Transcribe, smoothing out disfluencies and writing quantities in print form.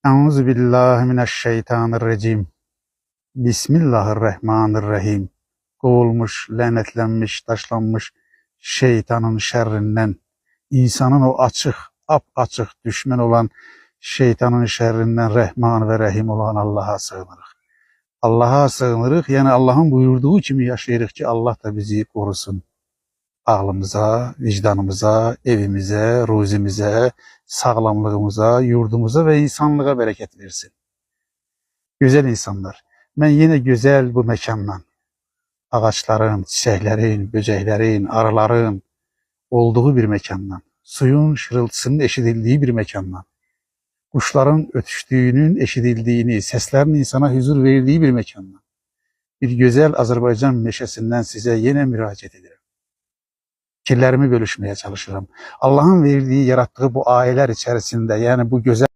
Euzu billahi mineşşeytanirracim. Bismillahirrahmanirrahim. Kovulmuş, lanetlenmiş, taşlanmış şeytanın şerrinden, insanın o açık, açık düşman olan şeytanın şerrinden Rahman ve Rahim olan Allah'a sığınırıq. Allah'a sığınırıq, yani Allah'ın buyurduğu kimi yaşayırıq ki Allah da bizi korusun. Ağlımıza, vicdanımıza, evimize, ruzimize, sağlamlığımıza, yurdumuza ve insanlığa bereket versin. Güzel insanlar, ben yine güzel bu mekandan, ağaçların, çiçeklerin, böceklerin, arıların olduğu bir mekandan, suyun şırıltısının eşidildiği bir mekandan, kuşların ötüştüğünün eşidildiğini, seslerin insana huzur verdiği bir mekandan, bir güzel Azerbaycan meşesinden size yine müracaat ederim. Fikirlerimi bölüşmeye çalışırım. Allah'ın verdiği, yarattığı bu aileler içerisinde, yani bu güzel